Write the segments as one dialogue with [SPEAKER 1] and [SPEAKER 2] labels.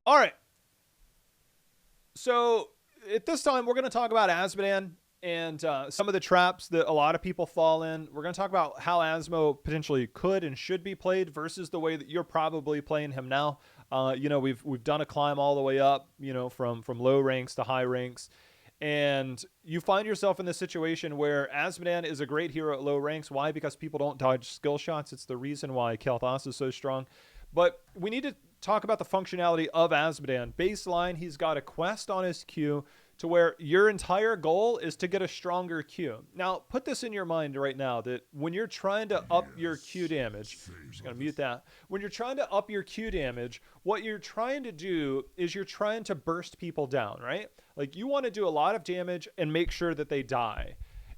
[SPEAKER 1] All right. So at this time, we're going to talk about Azmodan and some of the traps that a lot of people fall in. We're going to talk about how Asmo potentially could and should be played versus the way that you're probably playing him now. We've done a climb all the way up, from low ranks to high ranks, and you find yourself in this situation where Azmodan is a great hero at low ranks. Why? Because people don't dodge skill shots. It's the reason why Kael'thas is so strong. But we need to talk about the functionality of Azmodan. Baseline, he's got a quest on his queue to where your entire goal is to get a stronger Q. Now, put this in your mind right now that when you're trying to up your Q damage, I'm just going to mute that. When you're trying to up your Q damage, what you're trying to do is you're trying to burst people down, right? Like you want to do a lot of damage and make sure that they die.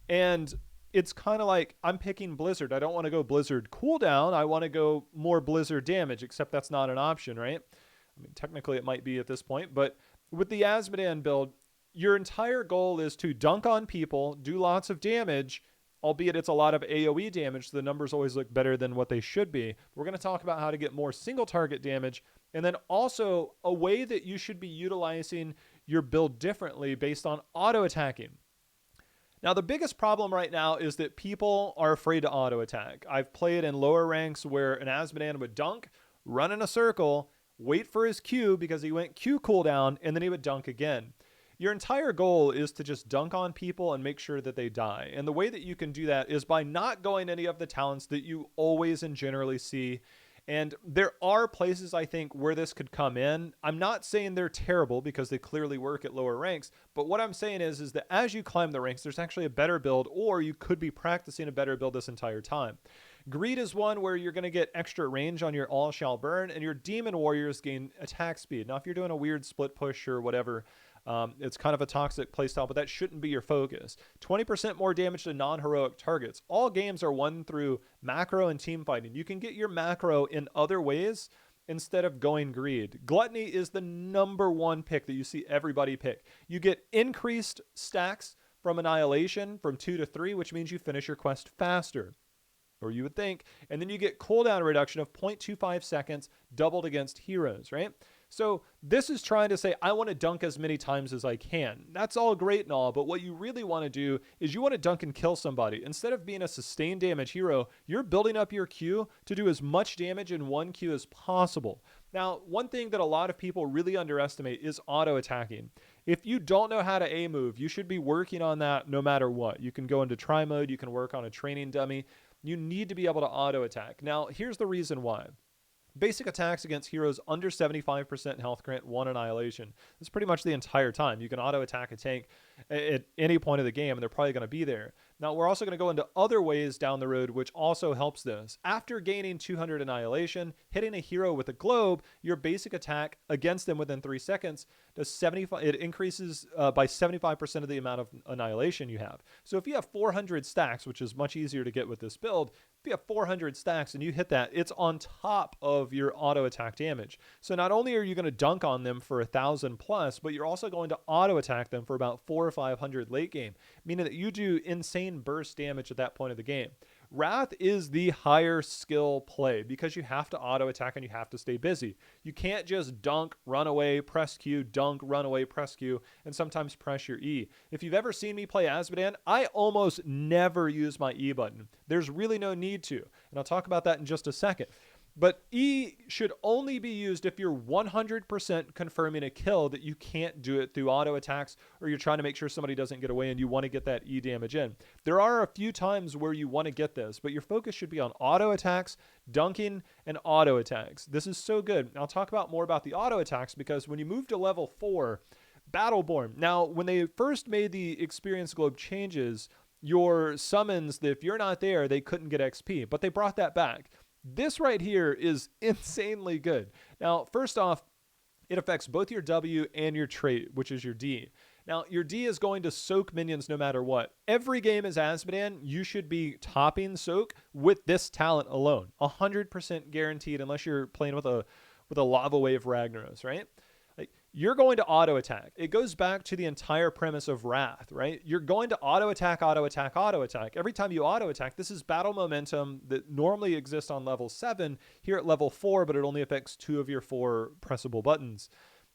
[SPEAKER 1] And it's kind of like I'm picking Blizzard. I don't want to go Blizzard cooldown. I want to go more Blizzard damage, except that's not an option, right? I mean, technically it might be at this point, but with the Azmodan build, your entire goal is to dunk on people, do lots of damage, albeit it's a lot of AoE damage, so the numbers always look better than what they should be. We're going to talk about how to get more single target damage, and then also a way that you should be utilizing your build differently based on auto attacking. Now, the biggest problem right now is that people are afraid to auto attack. I've played in lower ranks where an Azmodan would dunk, run in a circle, wait for his Q because he went Q cooldown, and then he would dunk again. Your entire goal is to just dunk on people and make sure that they die. And the way that you can do that is by not going any of the talents that you always and generally see. And there are places, I think, where this could come in. I'm not saying they're terrible because they clearly work at lower ranks. But what I'm saying is that as you climb the ranks, there's actually a better build, or you could be practicing a better build this entire time. Greed is one where you're going to get extra range on your All Shall Burn, and your Demon Warriors gain attack speed. Now, if you're doing a weird split push or whatever, it's kind of a toxic playstyle, but that shouldn't be your focus. 20% more damage to non-heroic targets. All games are won through macro and team fighting. You can get your macro in other ways instead of going greed. Gluttony is the number one pick that you see everybody pick. You get increased stacks from Annihilation from 2 to 3, which means you finish your quest faster, or you would think. And then you get cooldown reduction of 0.25 seconds doubled against heroes, right? So this is trying to say, I want to dunk as many times as I can. That's all great and all, but what you really want to do is you want to dunk and kill somebody. Instead of being a sustained damage hero, you're building up your Q to do as much damage in one Q as possible. Now, one thing that a lot of people really underestimate is auto attacking. If you don't know how to A move, you should be working on that no matter what. You can go into try mode, you can work on a training dummy. You need to be able to auto attack. Now, here's the reason why. Basic attacks against heroes under 75% health grant 1 Annihilation. That's pretty much the entire time. You can auto attack a tank at any point of the game, and they're probably going to be there. Now, we're also going to go into other ways down the road, which also helps this. After gaining 200 Annihilation, hitting a hero with a globe, your basic attack against them within 3 seconds does 75. It increases by 75% of the amount of Annihilation you have. So if you have 400 stacks, which is much easier to get with this build, if you have 400 stacks and you hit that, it's on top of your auto attack damage. So not only are you going to dunk on them for 1,000 plus, but you're also going to auto attack them for about 400 or 500 late game, meaning that you do insane burst damage at that point of the game. Wrath is the higher skill play because you have to auto attack and you have to stay busy. You can't just dunk, run away, press Q, dunk, run away, press Q, and sometimes press your E. If you've ever seen me play Azmodan, I almost never use my E button. There's really no need to, and I'll talk about that in just a second. But E should only be used if you're 100% confirming a kill that you can't do it through auto attacks, or you're trying to make sure somebody doesn't get away and you want to get that E damage in. There are a few times where you want to get this, but your focus should be on auto attacks, dunking, and auto attacks. This is so good. I'll talk about more about the auto attacks because when you move to level 4, Battleborn. Now, when they first made the Experience Globe changes, your summons, if you're not there, they couldn't get XP, but they brought that back. This right here is insanely good. Now, first off, it affects both your W and your trait, which is your D. Now, your D is going to soak minions no matter what. Every game as Azmodan, you should be topping soak with this talent alone. 100% guaranteed unless you're playing with a Lava Wave Ragnaros, right? Like, you're going to auto attack. It goes back to the entire premise of Wrath, right? You're going to auto attack, auto attack, auto attack. Every time you auto attack, this is battle momentum that normally exists on level 7 here at level 4, but it only affects 2 of your 4 pressable buttons.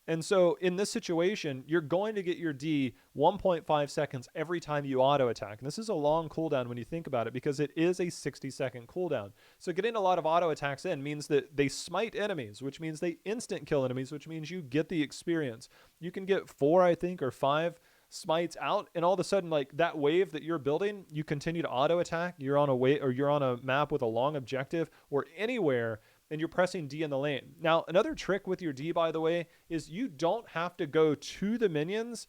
[SPEAKER 1] And so in this situation, you're going to get your D 1.5 seconds every time you auto attack. And this is a long cooldown when you think about it, because it is a 60-second cooldown. So getting a lot of auto attacks in means that they smite enemies, which means they instant kill enemies, which means you get the experience. You can get 4, I think, or 5 smites out, and all of a sudden, like that wave that you're building, you continue to auto attack. You're on a you're on a map with a long objective or anywhere, and you're pressing D in the lane. Now, another trick with your D, by the way, is you don't have to go to the minions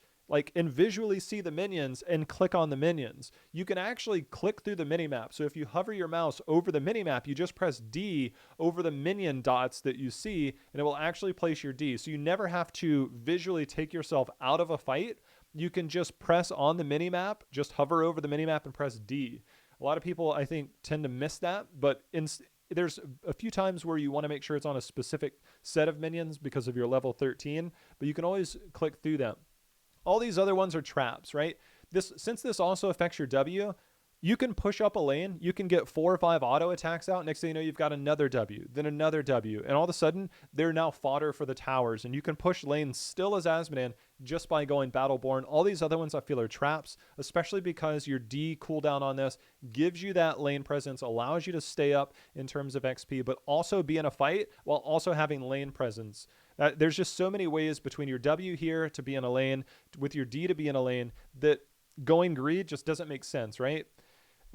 [SPEAKER 1] and visually see the minions and click on the minions. You can actually click through the minimap. So if you hover your mouse over the minimap, you just press D over the minion dots that you see, and it will actually place your D. So you never have to visually take yourself out of a fight. You can just press on the minimap, just hover over the minimap and press D. A lot of people, I think, tend to miss that, but there's a few times where you want to make sure it's on a specific set of minions because of your level 13, but you can always click through them. All these other ones are traps, right? Since this also affects your W, you can push up a lane. You can get 4 or 5 auto attacks out. Next thing you know, you've got another W, then another W. And all of a sudden, they're now fodder for the towers. And you can push lanes still as Azmodan just by going Battleborn. All these other ones I feel are traps, especially because your D cooldown on this gives you that lane presence, allows you to stay up in terms of XP, but also be in a fight while also having lane presence. There's just so many ways between your W here to be in a lane, with your D to be in a lane, that going greed just doesn't make sense, right?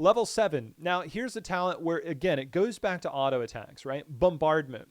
[SPEAKER 1] Level 7. Now, here's a talent where, again, it goes back to auto attacks, right? Bombardment.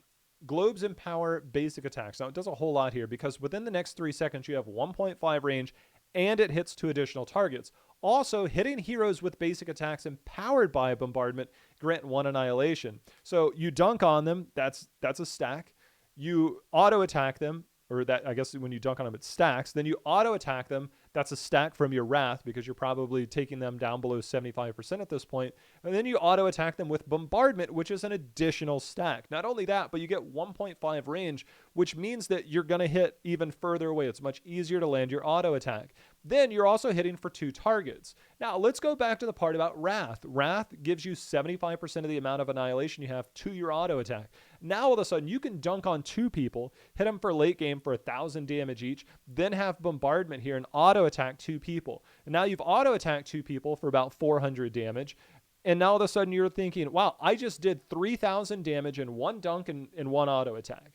[SPEAKER 1] Globes empower basic attacks. Now, it does a whole lot here because within the next 3 seconds, you have 1.5 range, and it hits 2 additional targets. Also, hitting heroes with basic attacks empowered by bombardment grant 1 annihilation. So you dunk on them, that's a stack. You auto attack them, or that, I guess when you dunk on them, it stacks. Then you auto attack them. That's a stack from your wrath because you're probably taking them down below 75% at this point. And then you auto attack them with bombardment, which is an additional stack. Not only that, but you get 1.5 range, which means that you're going to hit even further away. It's much easier to land your auto attack. Then you're also hitting for 2 targets. Now let's go back to the part about wrath. Wrath gives you 75% of the amount of annihilation you have to your auto attack. Now all of a sudden you can dunk on 2 people, hit them for late game for 1,000 damage each, then have bombardment here and auto attack 2 people. And now you've auto attacked 2 people for about 400 damage. And now all of a sudden you're thinking, wow, I just did 3,000 damage in 1 dunk and 1 auto attack.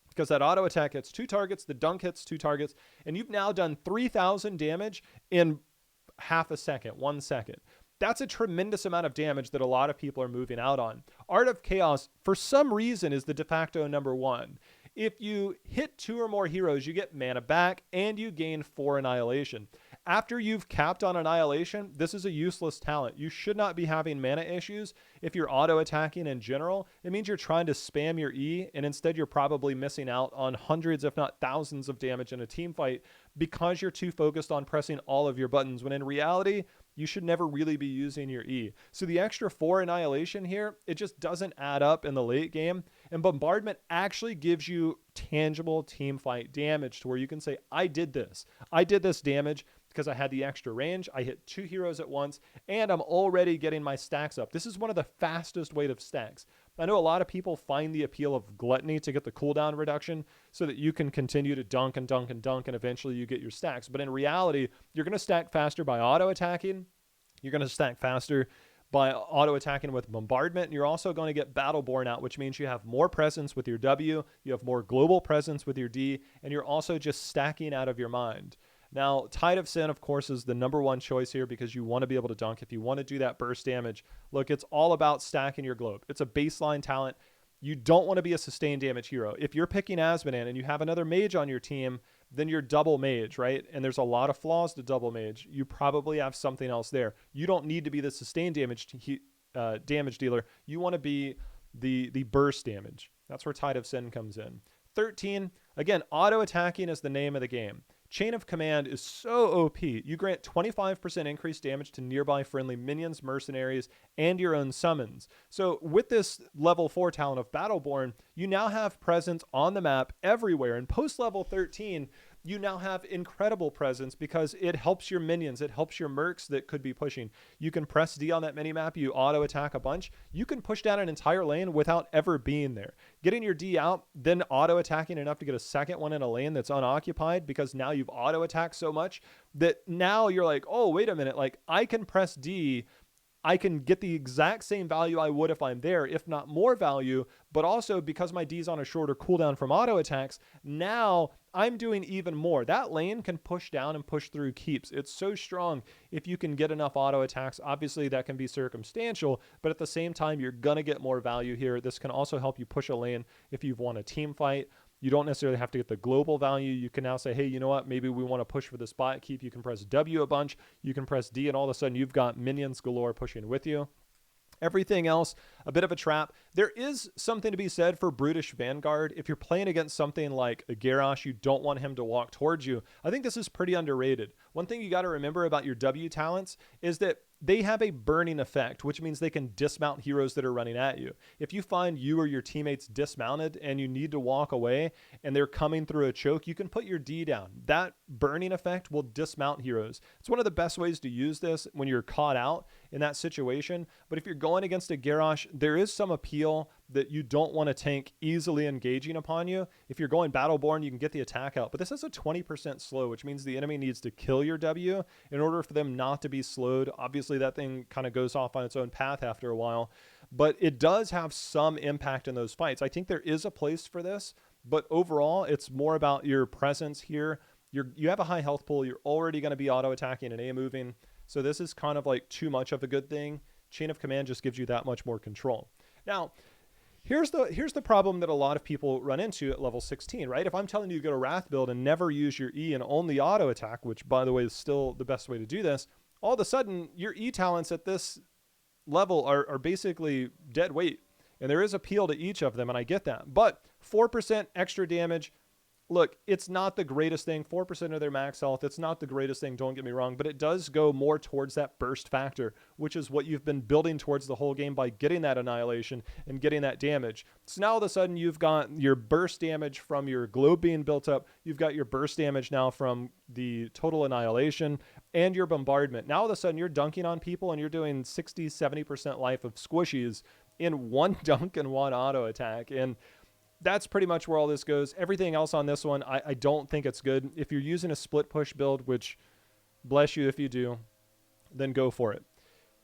[SPEAKER 1] Because that auto attack hits 2 targets, the dunk hits 2 targets, and you've now done 3,000 damage in half a second, 1 second. That's a tremendous amount of damage that a lot of people are moving out on. Art of Chaos, for some reason, is the de facto number 1. If you hit 2 or more heroes, you get mana back and you gain 4 annihilation. After you've capped on annihilation, this is a useless talent. You should not be having mana issues if you're auto attacking in general. It means you're trying to spam your E, and instead you're probably missing out on hundreds, if not thousands, of damage in a team fight because you're too focused on pressing all of your buttons, when in reality, you should never really be using your E. So the extra 4 annihilation here, it just doesn't add up in the late game. And bombardment actually gives you tangible team fight damage to where you can say, I did this. I did this damage because I had the extra range. I hit 2 heroes at once, and I'm already getting my stacks up. This is one of the fastest way of stacks. I know a lot of people find the appeal of gluttony to get the cooldown reduction so that you can continue to dunk and dunk and dunk, and eventually you get your stacks. But in reality, you're going to stack faster by auto attacking. You're going to stack faster by auto attacking with bombardment. And you're also going to get Battleborn out, which means you have more presence with your W, you have more global presence with your D, and you're also just stacking out of your mind. Now, Tide of Sin, of course, is the number 1 choice here because you want to be able to dunk. If you want to do that burst damage, look, it's all about stacking your globe. It's a baseline talent. You don't want to be a sustained damage hero. If you're picking Azmodan and you have another mage on your team, then you're double mage, right? And there's a lot of flaws to double mage. You probably have something else there. You don't need to be the sustained damage damage dealer. You want to be the burst damage. That's where Tide of Sin comes in. 13, again, auto attacking is the name of the game. Chain of Command is so OP. You grant 25% increased damage to nearby friendly minions, mercenaries, and your own summons. So with this level 4 talent of Battleborn, you now have presence on the map everywhere. And post level 13, you now have incredible presence because it helps your minions. It helps your mercs that could be pushing. You can press D on that mini map. You auto attack a bunch. You can push down an entire lane without ever being there. Getting your D out, then auto attacking enough to get a second one in a lane that's unoccupied because now you've auto attacked so much that now you're like, oh, wait a minute. Like I can press D. I can get the exact same value I would if I'm there, if not more value, but also because my D's on a shorter cooldown from auto attacks, now I'm doing even more. That lane can push down and push through keeps. It's so strong if you can get enough auto attacks. Obviously, that can be circumstantial, but at the same time, you're going to get more value here. This can also help you push a lane if you've won a team fight. You don't necessarily have to get the global value. You can now say, hey, you know what? Maybe we want to push for the spot keep. You can press W a bunch. You can press D, and all of a sudden you've got minions galore pushing with you. Everything else, a bit of a trap. There is something to be said for Brutish Vanguard. If you're playing against something like a Garrosh, you don't want him to walk towards you. I think this is pretty underrated. One thing you got to remember about your W talents is that they have a burning effect, which means they can dismount heroes that are running at you. If you find you or your teammates dismounted and you need to walk away and they're coming through a choke, you can put your D down. That burning effect will dismount heroes. It's one of the best ways to use this when you're caught out in that situation. But if you're going against a Garrosh, there is some appeal that you don't want a tank easily engaging upon you. If you're going Battleborn, you can get the attack out, but this is a 20% slow, which means the enemy needs to kill your W in order for them not to be slowed. Obviously, that thing kind of goes off on its own path after a while, but it does have some impact in those fights. I think there is a place for this, but overall, it's more about your presence here. You have a high health pool. You're already going to be auto attacking and A moving, so this is kind of like too much of a good thing. Chain of Command just gives you that much more control. Now, here's the problem that a lot of people run into at level 16, right? If I'm telling you to go to Wrath build and never use your E and only auto attack, which by the way is still the best way to do this, all of a sudden your E talents at this level are basically dead weight. And there is appeal to each of them, and I get that. But 4% extra damage, look, it's not the greatest thing. 4% of their max health, it's not the greatest thing, don't get me wrong, but it does go more towards that burst factor, which is what you've been building towards the whole game by getting that annihilation and getting that damage. So now all of a sudden you've got your burst damage from your globe being built up, you've got your burst damage now from the total annihilation and your bombardment. Now all of a sudden you're dunking on people and you're doing 60-70% life of squishies in one dunk and one auto attack. And that's pretty much where all this goes. Everything else on this one, I don't think it's good. If you're using a split push build, which bless you if you do, then go for it.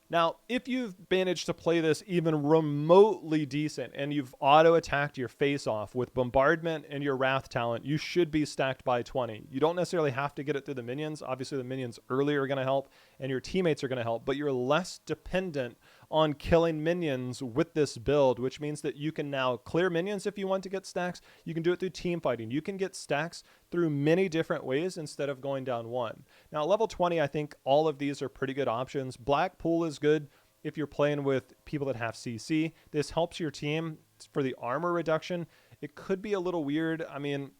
[SPEAKER 1] Now, if you've managed to play this even remotely decent and you've auto-attacked your face-off with bombardment and your Wrath talent, you should be stacked by 20. You don't necessarily have to get it through the minions. Obviously, the minions early are going to help and your teammates are going to help, but you're less dependent on killing minions with this build, which means that you can now clear minions if you want to get stacks. You can do it through team fighting. You can get stacks through many different ways instead of going down one. Now, level 20, I think all of these are pretty good options. Blackpool is good if you're playing with people that have CC. This helps your team for the armor reduction. It could be a little weird. I mean,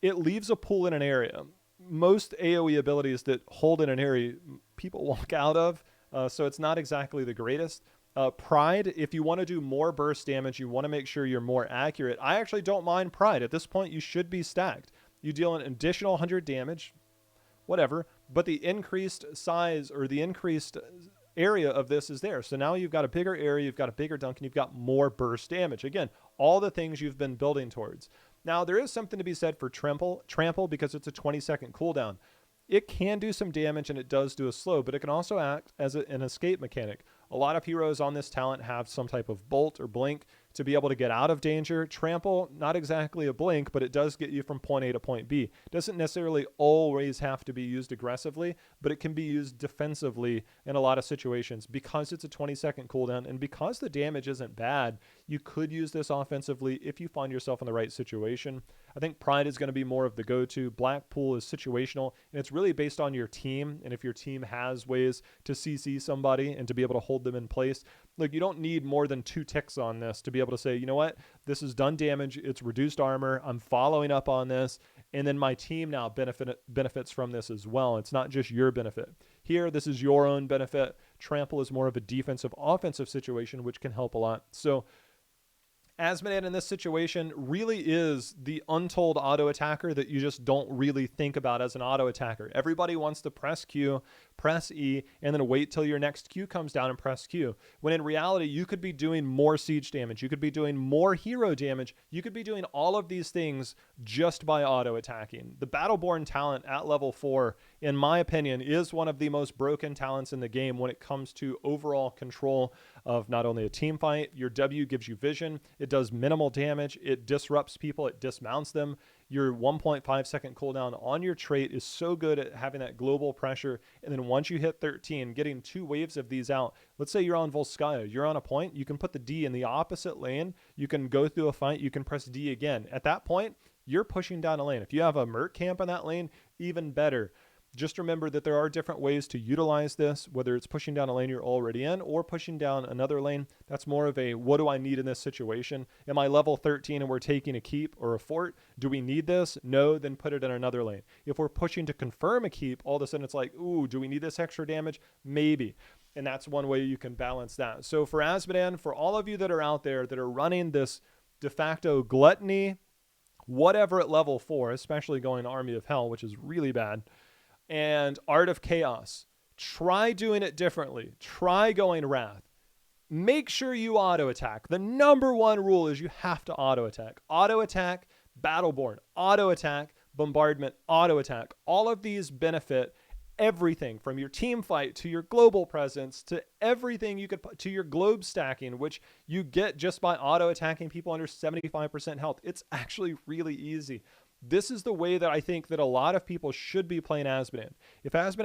[SPEAKER 1] it leaves a pool in an area. Most AoE abilities that hold in an area, people walk out of. So it's not exactly the greatest. Pride, if you want to do more burst damage, you want to make sure you're more accurate. I actually don't mind Pride. At this point, you should be stacked. You deal an additional 100 damage, whatever, but the increased size or the increased area of this is there. So now you've got a bigger area, you've got a bigger dunk, and you've got more burst damage. Again, all the things you've been building towards. Now, there is something to be said for Trample because it's a 20-second cooldown. It can do some damage and it does do a slow, but it can also act as an escape mechanic. A lot of heroes on this talent have some type of bolt or blink to be able to get out of danger. Trample, not exactly a blink, but it does get you from point A to point B. It doesn't necessarily always have to be used aggressively, but it can be used defensively in a lot of situations. Because it's a 20-second cooldown and because the damage isn't bad, you could use this offensively if you find yourself in the right situation. I think Pride is going to be more of the go-to. Blackpool is situational, and it's really based on your team, and if your team has ways to CC somebody and to be able to hold them in place. Look, you don't need more than 2 ticks on this to be able to say, you know what, this has done damage, it's reduced armor, I'm following up on this, and then my team now benefits from this as well. It's not just your benefit. Here, this is your own benefit. Trample is more of a defensive, offensive situation, which can help a lot. So Azmodan in this situation really is the untold auto attacker that you just don't really think about as an auto attacker. Everybody wants to press Q, press E, and then wait till your next Q comes down and press Q. When in reality, you could be doing more siege damage. You could be doing more hero damage. You could be doing all of these things just by auto attacking. The Battleborn talent at level 4, in my opinion, is one of the most broken talents in the game when it comes to overall control of not only a team fight. Your W gives you vision. It does minimal damage. It disrupts people. It dismounts them. Your 1.5 second cooldown on your trait is so good at having that global pressure. And then once you hit 13, getting 2 waves of these out. Let's say you're on Volskaya. You're on a point. You can put the D in the opposite lane. You can go through a fight. You can press D again. At that point, you're pushing down a lane. If you have a Merc camp in that lane, even better. Just remember that there are different ways to utilize this, whether it's pushing down a lane you're already in or pushing down another lane. That's more of a, what do I need in this situation? Am I level 13 and we're taking a keep or a fort? Do we need this? No, then put it in another lane. If we're pushing to confirm a keep, all of a sudden it's like, ooh, do we need this extra damage? Maybe. And that's one way you can balance that. So for Azmodan, for all of you that are out there that are running this de facto gluttony, whatever at level 4, especially going Army of Hell, which is really bad, and Art of Chaos, try doing it differently. Try going Wrath. Make sure you auto attack. The number one rule is you have to auto attack. Auto attack, Battleborn, auto attack, Bombardment, auto attack. All of these benefit everything from your team fight to your global presence to everything you could put to your globe stacking, which you get just by auto attacking people under 75% health. It's actually really easy. This is the way that I think that a lot of people should be playing Azmodan. If Azmodan